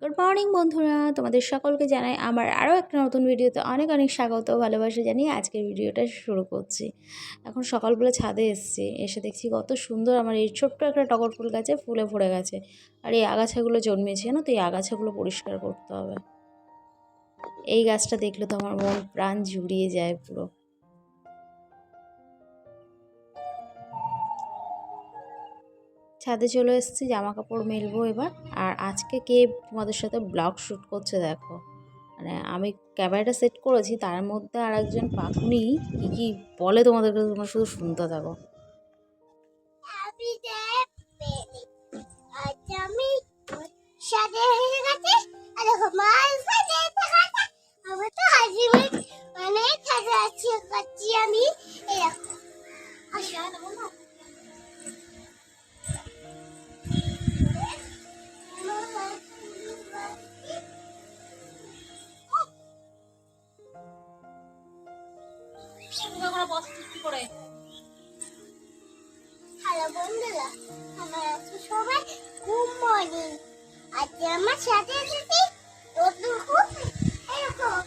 Good morning বন্ধুরা, তোমাদের সকলকে জানাই আমার আরও একটা নতুন ভিডিওতে অনেক অনেক স্বাগত ভালোবাসা জানিয়ে আজকের ভিডিওটা শুরু করছি। এখন সকালবেলা ছাদে এসে দেখছি কত সুন্দর আমার এই ছোট্ট একটা টগর ফুল গাছে ফুলে ভরে গেছে। আর এই আগাছাগুলো জন্মেছে না, তো এই আগাছাগুলো পরিষ্কার করতে হবে। এই গাছটা দেখলে তো আমার মন প্রাণ জুড়িয়ে যায় পুরো। ছাদে চলে এসেছি, জামা কাপড় মেলবো এবার। আর আজকে কে তোমাদের সাথে ব্লগ শ্যুট করছে দেখো, মানে আমি ক্যামেরাটা সেট করেছি, তার মধ্যে আর একজন পাখুনি কি কি বলে তোমাদেরকে, তোমরা শুধু শুনতে থাকো। হ্যালো বন্ধুরা, আমার আজকে সবাই গুড মর্নিং। আজকে আমার সাথে এসেছি নতুন খুব এরকম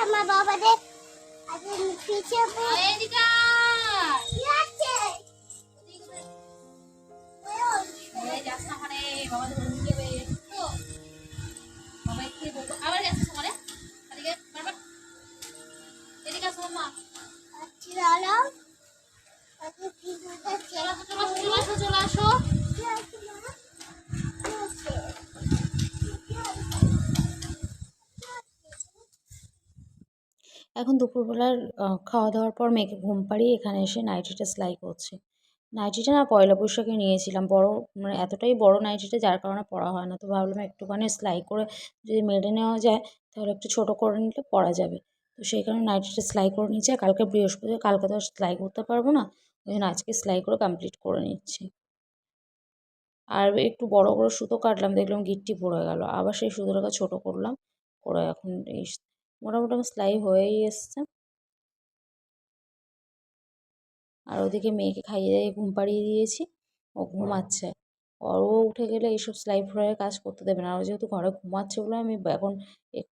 আমার বাবাদের আজকে পিছে চলে আসো। এখন দুপুরবেলার খাওয়া দাওয়ার পর মেয়েকে ঘুম পাড়িয়ে এখানে এসে নাইটিটা সেলাই করছি। নাইটিটা না পয়লা বৈশাখে নিয়েছিলাম, বড় মানে এতটাই বড় নাইটিটা, যার কারণে পরা হয় না। তো ভাবলাম একটুখানি সেলাই করে যদি মেরে নেওয়া যায় তাহলে একটু ছোটো করে নিলে পরা যাবে। তো সেই কারণে নাইটিটা সেলাই করে নিচ্ছি। আর কালকে বৃহস্পতিবার, কালকে তো আর সেলাই করতে পারবো না, ওই জন্য আজকে সেলাই করে কমপ্লিট করে নিচ্ছি। আর একটু বড় করে সুতো কাটলাম, দেখলাম গিট্টি পড়ে গেল, আবার সেই সুতোটাকে ছোটো করলাম, করে এখন এই মোটামুটি আমার সেলাই হয়েই এসছে। আর ওদিকে মেয়েকে খাইয়ে দিয়ে ঘুম পাড়িয়ে দিয়েছি, ও ঘুমাচ্ছে। আর ও উঠে গেলে এইসব সেলাই ফেলাইয়ের কাজ করতে দেবে না। আর যেহেতু ঘরে ঘুমাচ্ছে বলে আমি এখন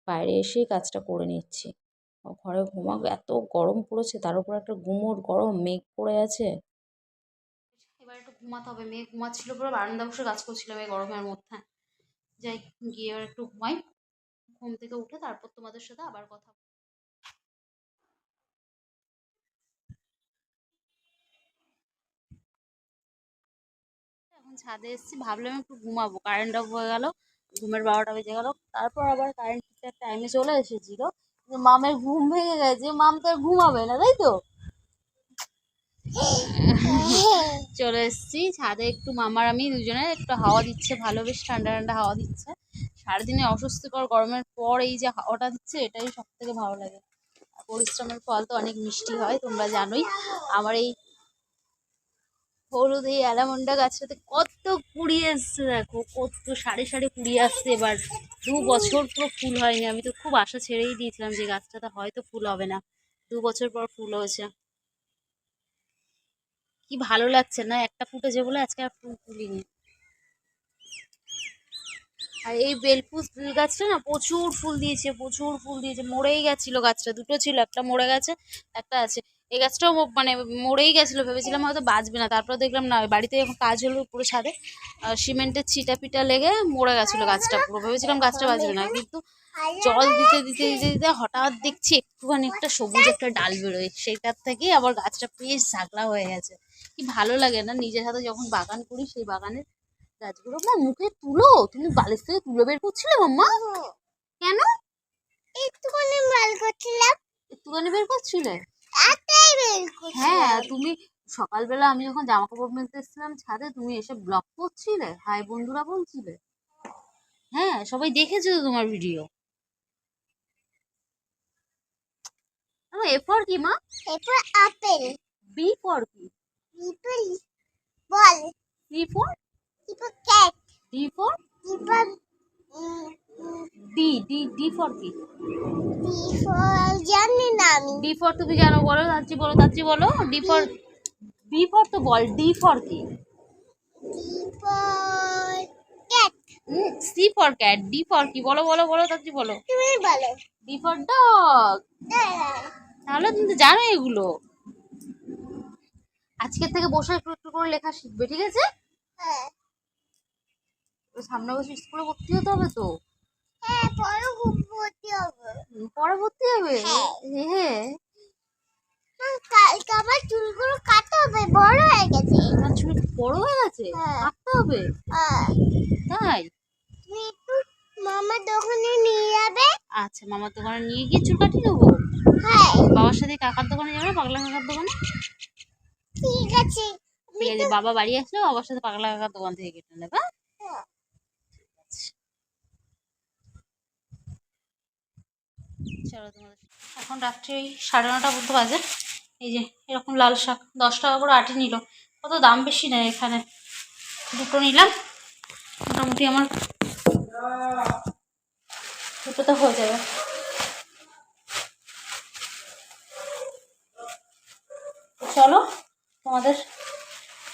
বাইরে এসেই কাজটা করে নিচ্ছি। ও ঘরে ঘুমাক, এত গরম পড়েছে, তার উপর একটা গুমোট গরম মেঘ পড়ে আছে। এবার একটু ঘুমাতে হবে। মেয়ে ঘুমাচ্ছিল, পুরো বারান্দা বসে কাজ করছিলাম এই গরমের মধ্যে। যাই গিয়ে এবার একটু ঘুমাই, ঘুম থেকে উঠে তারপর তোমাদের সাথে আবার কথা। এখন ছাদে এসেছি, ভাবলাম একটু ঘুমাবো, কারেন্ট অফ হয়ে গেল, ঘুমের 12টা বেজে গেল। তারপর আবার কারেন্ট টাইমে চলে এসেছিল, মামের ঘুম ভেঙে গেছে, মাম তো আর ঘুমাবে না, তাই তো চলে এসেছি ছাদে। একটু মামার আমি দুজনে একটু হাওয়া দিচ্ছে, ভালো বেশ ঠান্ডা ঠান্ডা হাওয়া দিচ্ছে। সারাদিনে অস্বস্তিকর গরমের পর এই যে হাওয়াটা দিচ্ছে, এটাই সব থেকে ভালো লাগে। পরিশ্রমের ফল তো অনেক মিষ্টি হয়, তোমরা জানোই। আমার এই হলুদ এই অ্যালামন্ডা গাছটাতে কত কুড়ি এসছে দেখো, কত সারি সারি কুড়ি আসছে। এবার 2 বছর পুরো ফুল হয়নি, আমি তো খুব আশা ছেড়েই দিয়েছিলাম যে গাছটাতে হয়তো ফুল হবে না। 2 বছর পর ফুল হয়েছে, কি ভালো লাগছে না, একটা ফুটেছে বলে আজকে আর ফুল তুলিনি। আর এই বেলফুল গাছটা না প্রচুর ফুল দিয়েছে, প্রচুর ফুল দিয়েছে। মরেই গেছিল গাছটা, দুটো ছিল, একটা মরে গেছে, একটা আছে। এই গাছটাও মানে মরেই গেছিলো, ভেবেছিলাম হয়তো বাঁচবে না, তারপর দেখলাম না, বাড়িতে যখন কাজ হলো পুরো ছাদে সিমেন্টের ছিটা পিটা লেগে মরে গেছিলো গাছটা পুরো, ভেবেছিলাম গাছটা বাঁচবে না, কিন্তু জল দিতে দিতে দিতে দিতে হঠাৎ দেখছি একটুখানি একটা সবুজ একটা ডাল বেরোয়, সেইটার থেকেই আবার গাছটা বেশ ঝাঁকড়া হয়ে গেছে। কি ভালো লাগে না নিজের হাতে যখন বাগান করি, সেই বাগানের গাছগুলো। না মুখে তুলো, তুমি বালিশ থেকে তুলো বের করছিলে মাম্মা? কেন? একটুখানি মাল করছিলাম। একটুখানি বের করছিলে? একটাই বের করছিলাম। হ্যাঁ, তুমি সকালবেলা আমি যখন জামা কাপড় মেলতে এসেছিলাম ছাদে, তুমি এসে ব্লগ করছিলে, হাই বন্ধুরা বলছিলে। হ্যাঁ, সবাই দেখেছে তো তোমার ভিডিও। এ ফর কি মা? এরপর আপেল। বি ফর কি? বিপল বল। C for? এরপর ক্যাট। D for? এরপর ডি ডি ডি ফর কি? বিফল জানি না আমি। ডি ফর তুমি জানো, বলো তাচ্ছি, বলো তাচ্ছি, বলো। ডি ফর, বি ফর তো বল, ডি ফর কি? বিফল cat. C for cat, D for কি? বলো বলো বলো তাচ্ছি, বলো। তুমি বলো। D for dog. হ্যাঁ। তাহলে তুমি তো জানো এগুলো। আজকের থেকে বসে একটু একটু করে লেখা শিখবে, ঠিক আছে? হ্যাঁ। সামনে বছর স্কুলে ভর্তি হতে হবে তো। হ্যাঁ, পরে খুব ভর্তি হবে। পরে ভর্তি হবে? হ্যাঁ। হ্যাঁ। কালকে আমার চুলগুলো কাটা হবে, বড় হয়ে গেছে। তোমার চুল বড় হয়ে গেছে, হ্যাঁ। কাটতে হবে? হ্যাঁ। তাই? তুমি একটু মামার দোকানে নিয়ে যাবে। আচ্ছা, মামার দোকানে নিয়ে গিয়ে চুল কাটিয়ে নেবো। হ্যাঁ। বাবার সাথে কাকার দোকানে যাবে, পাগলা কাকার দোকানে। ঠিক আছে। ঠিক আছে, বাবা বাড়ি আসলে বাবার সাথে পাগলা কাকার দোকান থেকে কেটে নেবে। হ্যাঁ। চলো তোমাদের, এখন রাত্রি ওই 9:30 মতো বাজে। এই যে এরকম লাল শাক 10 টাকা করে আটি নিল, কত দাম বেশি নেয় এখানে। দুটো নিলাম, মোটামুটি আমার দুটোতে হয়ে যাবে। চলো তোমাদের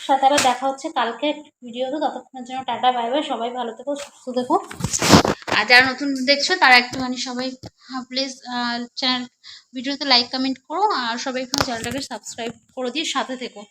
সাথে আবার দেখা হচ্ছে কালকে ভিডিওতে, ততক্ষণের জন্য টাটা, বাই বাই, সবাই ভালো থেকো, সুস্থ থেকো। আর যারা নতুন দেখছো তারা একটুখানি সবাই প্লিজ চ্যানেল ভিডিওতে লাইক কমেন্ট করো, আর সবাই একটু চ্যানেলটাকে সাবস্ক্রাইব করে দিয়ে সাথে থেকো।